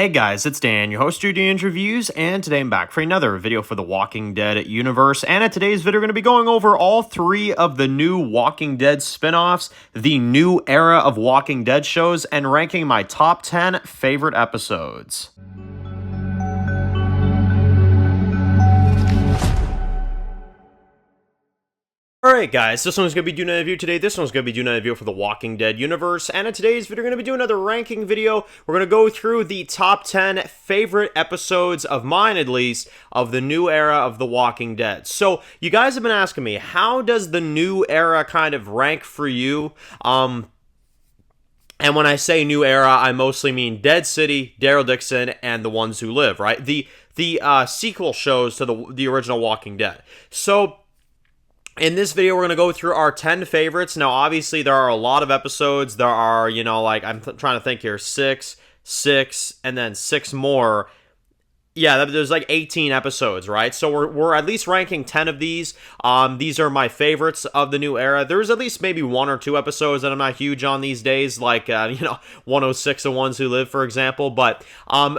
Hey guys, it's Dan, your host, Judy Interviews, and today I'm back for another video for the Walking Dead universe. And in today's video, we're going to be going over all three of the new Walking Dead spin-offs, the new era of Walking Dead shows, and ranking my top 10 favorite episodes. Alright guys, this one's going to be doing a review today. This one's going to be doing a review for the Walking Dead universe. And in today's video, we're going to be doing another ranking video. We're going to go through the top 10 favorite episodes of mine, at least, of the new era of the Walking Dead. So, you guys have been asking me, how does the new era kind of rank for you? And when I say new era, I mostly mean Dead City, Daryl Dixon, and The Ones Who Live, right? The sequel shows to the original Walking Dead. So, in this video, we're going to go through our 10 favorites. Now, obviously, there are a lot of episodes. There are, I'm trying to think here, 6, and then 6 more. Yeah, there's like 18 episodes, right? So we're at least ranking 10 of these. These are my favorites of the new era. There's at least maybe 1 or 2 episodes that I'm not huge on these days, like 106 and Ones Who Live, for example. But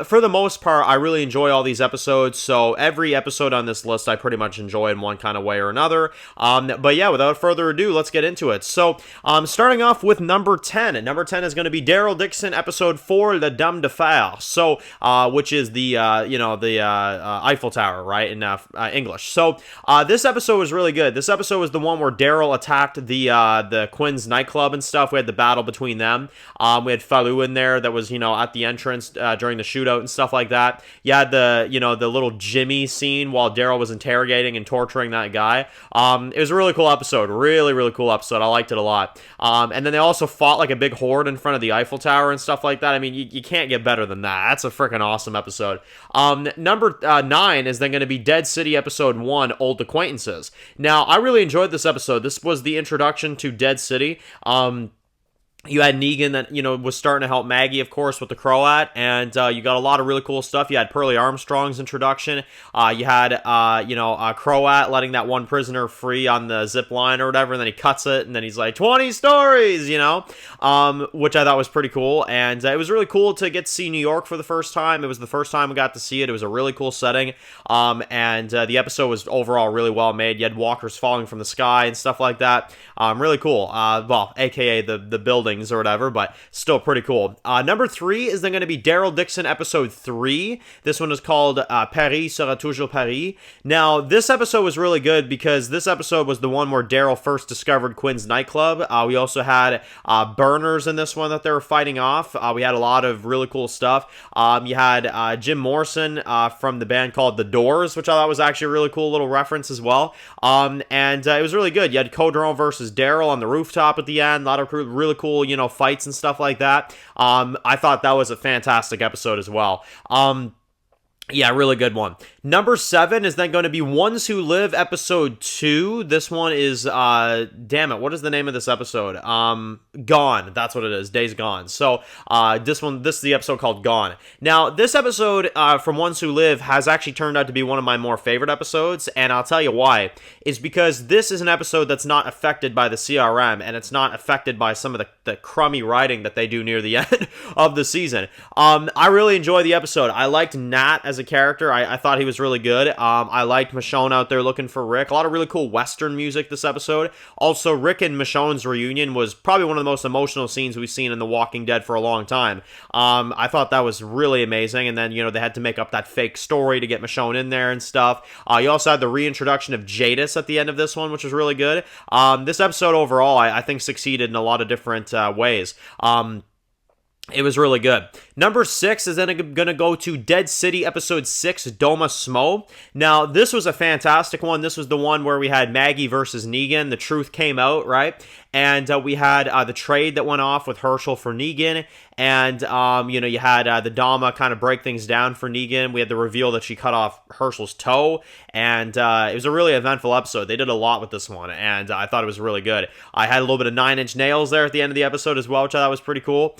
for the most part, I really enjoy all these episodes. So every episode on this list, I pretty much enjoy in one kind of way or another. But yeah, without further ado, let's get into it. So starting off with number 10. And number 10 is going to be Daryl Dixon, episode 4, Le Dame de Fer. So which is the Eiffel Tower, right, in English. So this episode was really good. This episode was the one where Daryl attacked the Quinn's nightclub and stuff. We had the battle between them. We had Falou in there that was, at the entrance during the shootout and stuff like that. You had the little Jimmy scene while Daryl was interrogating and torturing that guy. It was a really cool episode. Really, really cool episode. I liked it a lot. And then they also fought like a big horde in front of the Eiffel Tower and stuff like that. I mean, you can't get better than that. That's a freaking awesome episode. Number 9 is then going to be Dead City episode 1, Old Acquaintances. Now, I really enjoyed this episode. This was the introduction to Dead City. You had Negan that, was starting to help Maggie, of course, with the Croat, and you got a lot of really cool stuff. You had Pearlie Armstrong's introduction. You had, Croat letting that one prisoner free on the zip line or whatever, and then he cuts it, and then he's like, 20 stories, which I thought was pretty cool. And it was really cool to get to see New York for the first time. It was the first time we got to see it. It was a really cool setting, and the episode was overall really well made. You had walkers falling from the sky and stuff like that. Really cool. AKA the building or whatever, but still pretty cool. Number 3 is then going to be Daryl Dixon episode 3. This one is called Paris sera toujours Paris. Now, this episode was really good because this episode was the one where Daryl first discovered Quinn's nightclub. We also had burners in this one that they were fighting off. We had a lot of really cool stuff. You had Jim Morrison from the band called The Doors, which I thought was actually a really cool little reference as well. And it was really good. You had Codron versus Daryl on the rooftop at the end. A lot of really cool fights and stuff like that. I thought that was a fantastic episode as well. Yeah, really good one. Number 7 is then going to be Ones Who Live, episode 2. This one is, damn it, what is the name of this episode? Gone. That's what it is. Days Gone. So, this is the episode called Gone. Now, this episode from Ones Who Live has actually turned out to be one of my more favorite episodes, and I'll tell you why. Is because this is an episode that's not affected by the CRM, and it's not affected by some of the crummy writing that they do near the end of the season. I really enjoy the episode. I liked Nat as a character. I thought he was really good. I liked Michonne out there looking for Rick. A lot of really cool Western music this episode. Also, Rick and Michonne's reunion was probably one of the most emotional scenes we've seen in The Walking Dead for a long time. I thought that was really amazing. And then, they had to make up that fake story to get Michonne in there and stuff. You also had the reintroduction of Jadis at the end of this one, which was really good. This episode overall, I think, succeeded in a lot of different ways. It was really good. Number 6 is then going to go to Dead City episode 6, Doma Smo. Now, this was a fantastic one. This was the one where we had Maggie versus Negan. The truth came out, right? And we had the trade that went off with Hershel for Negan. And, you had the Dama kind of break things down for Negan. We had the reveal that she cut off Hershel's toe. And it was a really eventful episode. They did a lot with this one. And I thought it was really good. I had a little bit of 9 Inch Nails there at the end of the episode as well, which I thought was pretty cool.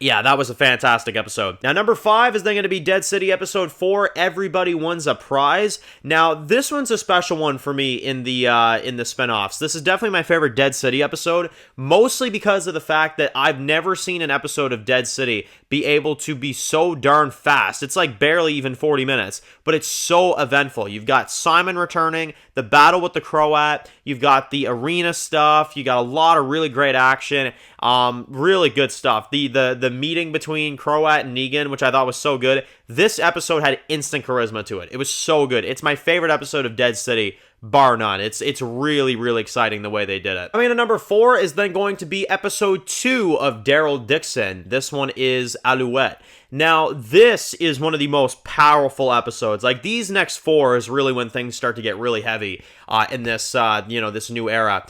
Yeah, that was a fantastic episode. Now, number 5 is then going to be Dead City episode 4, Everybody Wins a Prize. Now, this one's a special one for me in the spinoffs. This is definitely my favorite Dead City episode, mostly because of the fact that I've never seen an episode of Dead City be able to be so darn fast. It's like barely even 40 minutes, but it's so eventful. You've got Simon returning, the battle with the Croat, you've got the arena stuff, you got a lot of really great action, really good stuff. The meeting between Croat and Negan, which I thought was so good. This episode had instant charisma to it. It was so good. It's my favorite episode of Dead City, bar none. It's really, really exciting the way they did it. I mean, number 4 is then going to be episode 2 of Daryl Dixon. This one is Alouette. Now, this is one of the most powerful episodes. Like, these next 4 is really when things start to get really heavy in this, this new era.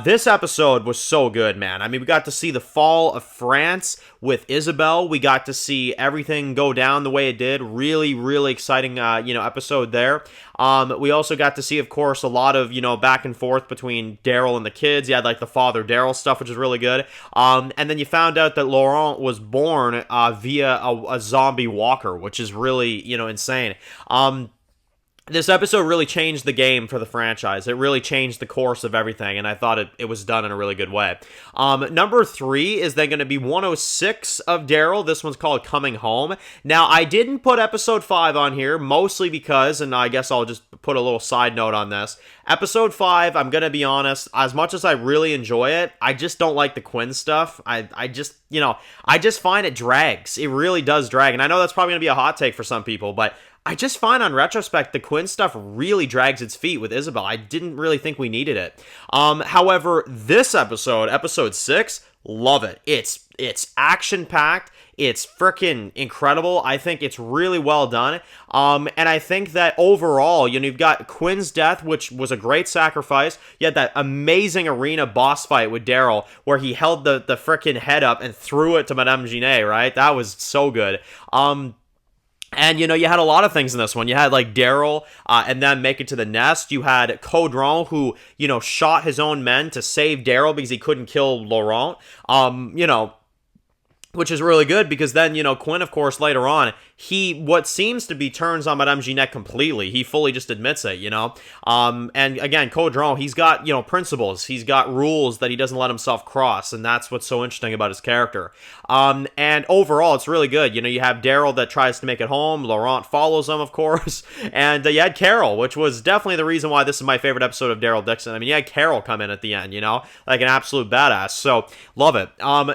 This episode was so good, man. I mean, we got to see the fall of France with Isabel. We got to see everything go down the way it did. Really, really exciting, episode there. We also got to see, of course, a lot of, back and forth between Daryl and the kids. You had, like, the Father Daryl stuff, which was really good. And then you found out that Laurent was born via a zombie walker, which is really, insane. This episode really changed the game for the franchise. It really changed the course of everything, and I thought it was done in a really good way. Number 3 is then going to be 106 of Daryl. This one's called Coming Home. Now, I didn't put episode 5 on here, mostly because, and I guess I'll just put a little side note on this. Episode 5, I'm going to be honest, as much as I really enjoy it, I just don't like the Quinn stuff. I just find it drags. It really does drag, and I know that's probably going to be a hot take for some people, but I just find on retrospect the Quinn stuff really drags its feet with Isabel. I didn't really think we needed it. However, this episode 6, love it. It's action-packed. It's freaking incredible. I think it's really well done. And I think that overall, you've got Quinn's death, which was a great sacrifice. You had that amazing arena boss fight with Daryl, where he held the freaking head up and threw it to Madame Genet, right? That was so good. And, you had a lot of things in this one. You had, like, Daryl and then make it to the nest. You had Caudron, who, shot his own men to save Daryl because he couldn't kill Laurent. Which is really good because then, Quinn, of course, later on, what seems to be turns on Madame Genet completely. He fully just admits it, And again, Caudron, he's got, principles. He's got rules that he doesn't let himself cross, and that's what's so interesting about his character. And overall, it's really good. You have Daryl that tries to make it home. Laurent follows him, of course. And you had Carol, which was definitely the reason why this is my favorite episode of Daryl Dixon. I mean, you had Carol come in at the end, like an absolute badass. So, love it.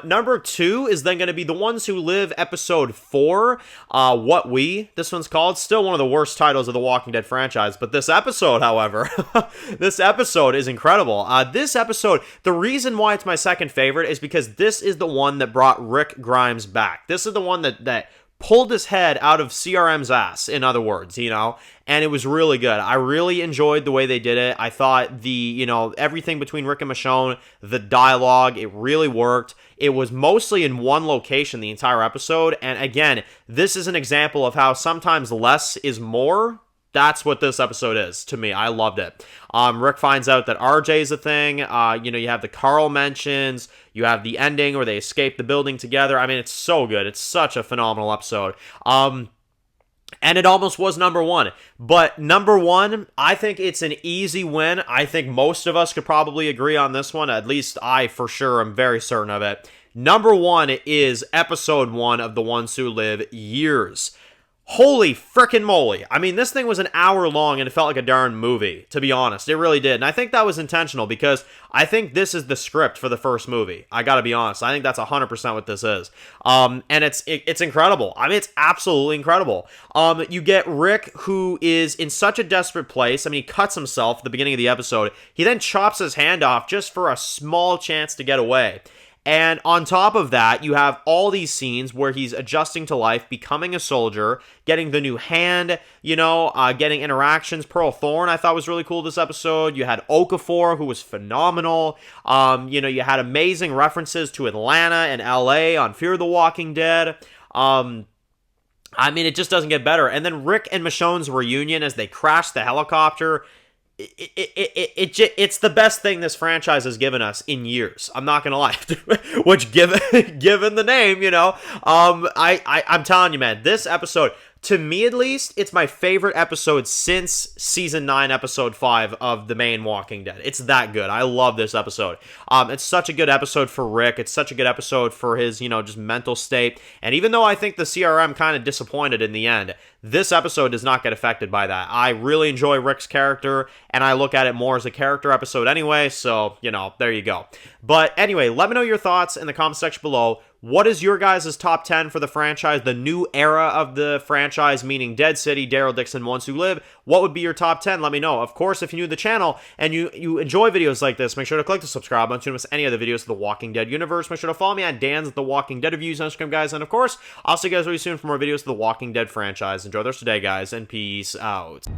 Number 2 is then going to be The Ones Who Live, episode 4. What We, this one's called. Still one of the worst titles of the Walking Dead franchise, but this episode, however, this episode is incredible. This episode, the reason why it's my second favorite is because this is the one that brought Rick Grimes back. This is the one that pulled his head out of CRM's ass, in other words, and it was really good. I really enjoyed the way they did it. I thought everything between Rick and Michonne, the dialogue, it really worked. It was mostly in one location the entire episode, and again, this is an example of how sometimes less is more. That's what this episode is to me. I loved it. Rick finds out that RJ is a thing. You have the Carl mentions. You have the ending where they escape the building together. I mean, it's so good. It's such a phenomenal episode. And it almost was number 1. But number 1, I think it's an easy win. I think most of us could probably agree on this one. At least I, for sure, am very certain of it. Number 1 is episode 1 of The Ones Who Live, Years. Holy frickin' moly. I mean, this thing was an hour long and it felt like a darn movie, to be honest. It really did. And I think that was intentional because I think this is the script for the first movie. I gotta be honest. I think that's 100% what this is. And it's incredible. I mean, it's absolutely incredible. You get Rick, who is in such a desperate place. I mean, he cuts himself at the beginning of the episode. He then chops his hand off just for a small chance to get away. And on top of that, you have all these scenes where he's adjusting to life, becoming a soldier, getting the new hand, getting interactions. Pearl Thorne, I thought was really cool this episode. You had Okafor, who was phenomenal. You had amazing references to Atlanta and LA on Fear the Walking Dead. I mean, it just doesn't get better. And then Rick and Michonne's reunion as they crash the helicopter. It's the best thing this franchise has given us in years. I'm not gonna lie. Which, given the name, I'm telling you, man, this episode, To me, at least, it's my favorite episode since season 9, episode 5 of the main Walking Dead. It's that good. I love this episode. It's such a good episode for Rick. It's such a good episode for his, just mental state. And even though I think the CRM kind of disappointed in the end, this episode does not get affected by that. I really enjoy Rick's character, and I look at it more as a character episode anyway, so, there you go. But anyway, let me know your thoughts in the comment section below. What is your guys' top 10 for the franchise, the new era of the franchise, meaning Dead City, Daryl Dixon, Ones Who Live? What would be your top 10? Let me know. Of course, if you're new to the channel and you enjoy videos like this, make sure to click the subscribe button so you don't miss any other videos of the Walking Dead universe. Make sure to follow me at Dan's The Walking Dead Reviews on Instagram, guys. And of course, I'll see you guys really soon for more videos of the Walking Dead franchise. Enjoy the rest of the day, guys, and peace out.